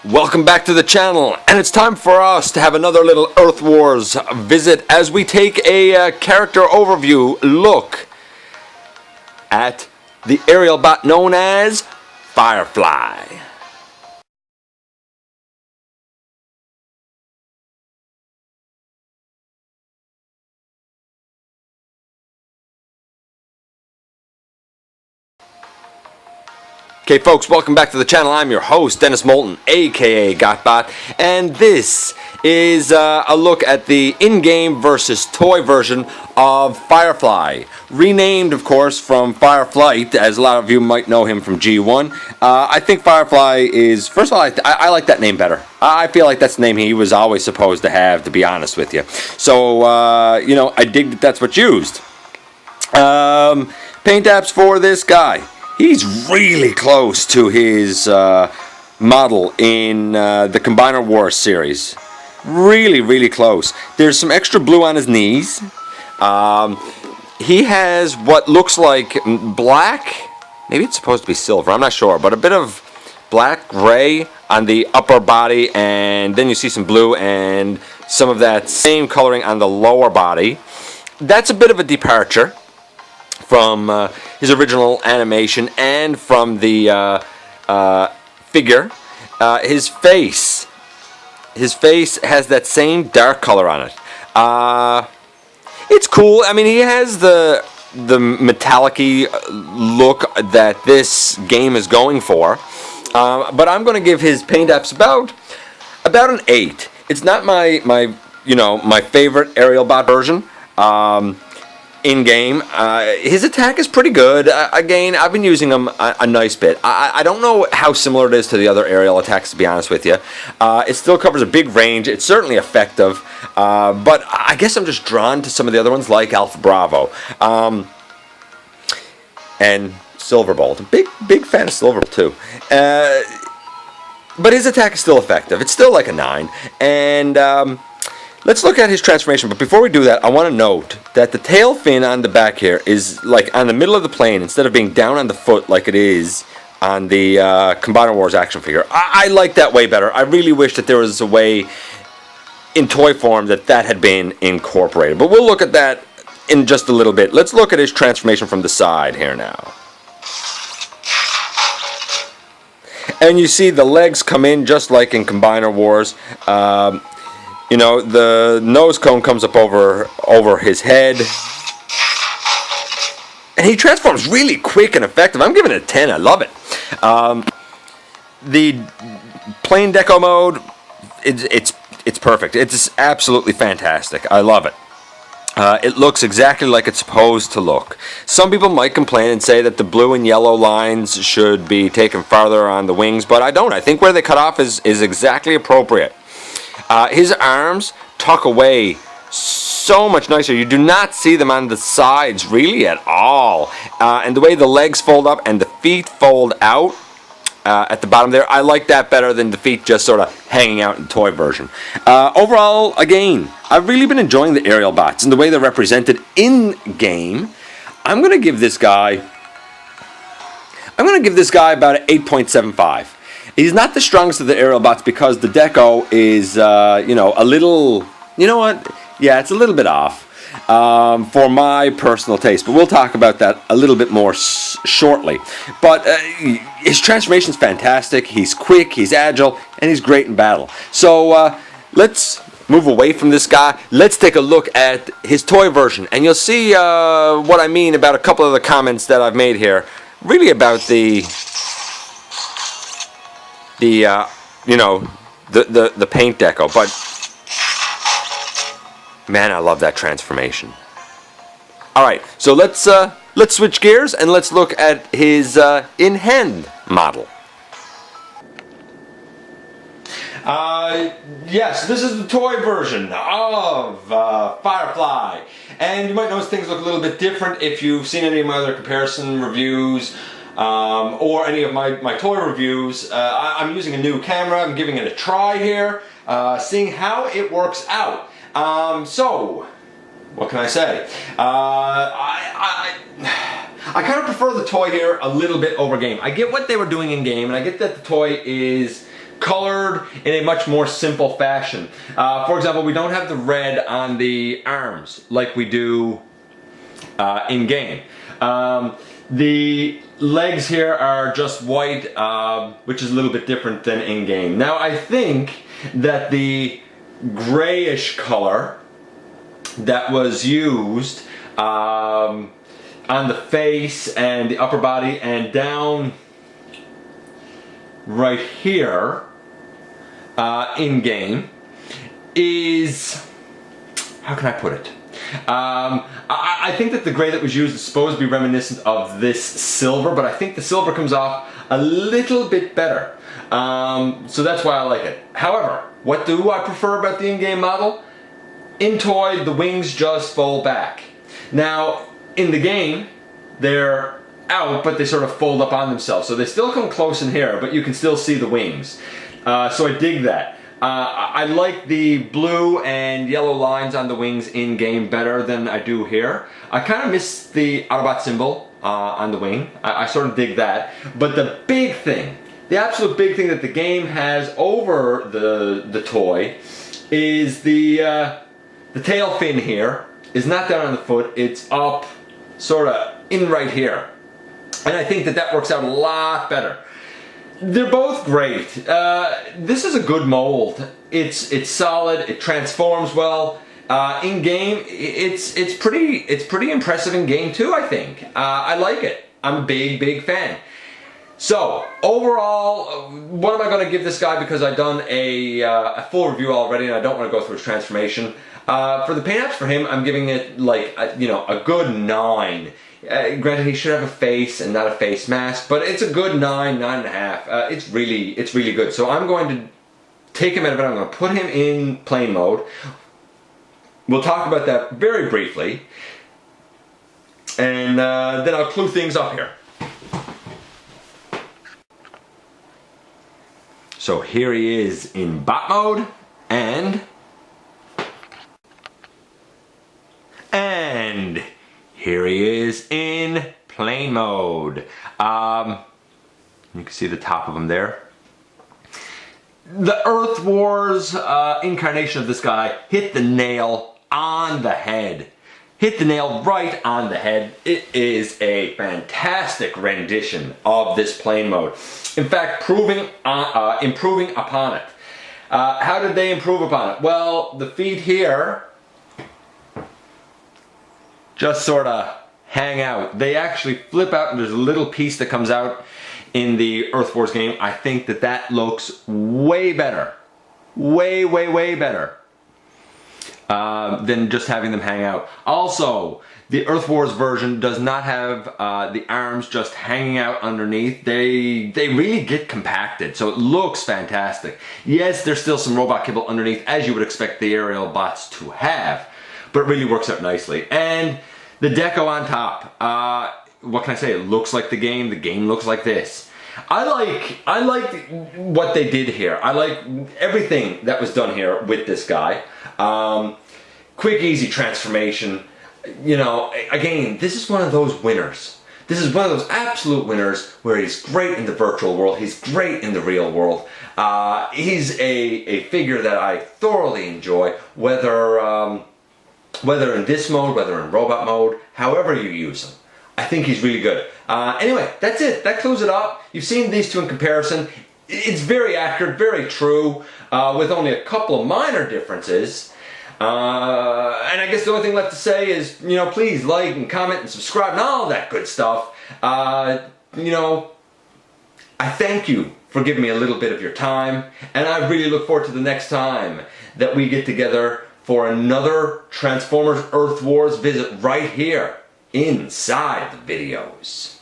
Welcome back to the channel, and it's time for us to have another little Earth Wars visit as we take a character overview look at the aerial bot known as Firefly. Okay folks, welcome back to the channel. I'm your host, Dennis Moulton, aka GotBot, and this is a look at the in-game versus toy version of Firefly. Renamed, of course, from Fireflight, as a lot of you might know him from G1. I think Firefly is, first of all, I like that name better. I feel like that's the name he was always supposed to have, to be honest with you. So, you know, I dig that that's what's used. Paint apps for this guy. He's really close to his model in the Combiner Wars series. Really close. There's some extra blue on his knees. He has what looks like black, maybe it's supposed to be silver, I'm not sure, but a bit of black gray on the upper body, and then you see some blue and some of that same coloring on the lower body. That's a bit of a departure from his original animation and from the figure. His face has that same dark color on it. It's cool. I mean, he has the metallic-y look that this game is going for. But I'm going to give his paint apps about an 8. It's not my favorite aerial bot version. In-game, his attack is pretty good. Again, I've been using him a nice bit. I don't know how similar it is to the other aerial attacks, to be honest with you. It still covers a big range. It's certainly effective, but I guess I'm just drawn to some of the other ones, like Alpha Bravo and Silverbolt. Big fan of Silverbolt too. But his attack is still effective. It's still like a 9, and let's look at his transformation, but before we do that, I want to note that the tail fin on the back here is like on the middle of the plane instead of being down on the foot like it is on the Combiner Wars action figure. I like that way better. I really wish that there was a way in toy form that had been incorporated, but we'll look at that in just a little bit. Let's look at his transformation from the side here now. And you see the legs come in just like in Combiner Wars. You know, the nose cone comes up over his head. And he transforms really quick and effective. I'm giving it a 10. I love it. The plain deco mode, it's perfect. It's absolutely fantastic. I love it. It looks exactly like it's supposed to look. Some people might complain and say that the blue and yellow lines should be taken farther on the wings, but I don't. I think where they cut off is exactly appropriate. His arms tuck away so much nicer. You do not see them on the sides really at all. And the way the legs fold up and the feet fold out at the bottom there, I like that better than the feet just sort of hanging out in the toy version. Overall, again, I've really been enjoying the aerial bots and the way they're represented in game. I'm going to give this guy about an 8.75. He's not the strongest of the aerial bots because the deco is, you know, a little, you know what? Yeah, it's a little bit off for my personal taste. But we'll talk about that a little bit more shortly. But his transformation's fantastic. He's quick, he's agile, and he's great in battle. So let's move away from this guy. Let's take a look at his toy version. And you'll see what I mean about a couple of the comments that I've made here. Really about the you know, the paint deco, but man, I love that transformation. All right, so let's switch gears and let's look at his in-hand model. Yes, this is the toy version of Firefly, and you might notice things look a little bit different if you've seen any of my other comparison reviews. Or any of my toy reviews. I'm using a new camera. I'm giving it a try here, seeing how it works out. So, what can I say? I kind of prefer the toy here a little bit over game. I get what they were doing in game, and I get that the toy is colored in a much more simple fashion. For example, we don't have the red on the arms like we do in-game. The legs here are just white, which is a little bit different than in-game. Now I think that the grayish color that was used on the face and the upper body and down right here in-game is, how can I put it? I think that the gray that was used is supposed to be reminiscent of this silver, but I think the silver comes off a little bit better. So that's why I like it. However, what do I prefer about the in-game model? In toy, the wings just fold back. Now, in the game, they're out, but they sort of fold up on themselves. So they still come close in here, but you can still see the wings. So I dig that. I like the blue and yellow lines on the wings in-game better than I do here. I kind of miss the Autobot symbol on the wing. I sort of dig that. But the big thing, the absolute big thing that the game has over the toy is the tail fin here is not down on the foot, it's up sort of in right here. And I think that that works out a lot better. They're both great. This is a good mold. It's solid. It transforms well. In game, it's pretty impressive in game too. I think I like it. I'm a big fan. So overall, what am I going to give this guy? Because I've done a full review already, and I don't want to go through its transformation. For the paint apps for him, I'm giving it like a good 9. Granted, he should have a face and not a face mask, but it's a good 9.5. It's really good. So I'm going to take him out of it. I'm going to put him in plane mode. We'll talk about that very briefly, and then I'll clue things up here. So here he is in bot mode, and here he is in plane mode. You can see the top of him there. The Earth Wars incarnation of this guy hit the nail on the head. Hit the nail right on the head. It is a fantastic rendition of this plane mode. In fact, improving upon it. How did they improve upon it? Well, the feet here just sort of hang out. They actually flip out, and there's a little piece that comes out in the Earth Wars game. I think that that looks way better. Way better than just having them hang out. Also, the Earth Wars version does not have the arms just hanging out underneath. They really get compacted, so it looks fantastic. Yes, there's still some robot kibble underneath, as you would expect the aerial bots to have, but it really works out nicely. And the deco on top, what can I say? It looks like the game looks like this. I like what they did here. I like everything that was done here with this guy. Quick, easy transformation. You know, again, this is one of those winners. This is one of those absolute winners where he's great in the virtual world, he's great in the real world. He's a figure that I thoroughly enjoy, whether in this mode, whether in robot mode, however you use him. I think he's really good. Anyway, that's it. That clues it up. You've seen these two in comparison. It's very accurate, very true, with only a couple of minor differences. And I guess the only thing left to say is, please like and comment and subscribe and all that good stuff. I thank you for giving me a little bit of your time, and I really look forward to the next time that we get together for another Transformers Earth Wars visit right here inside the videos.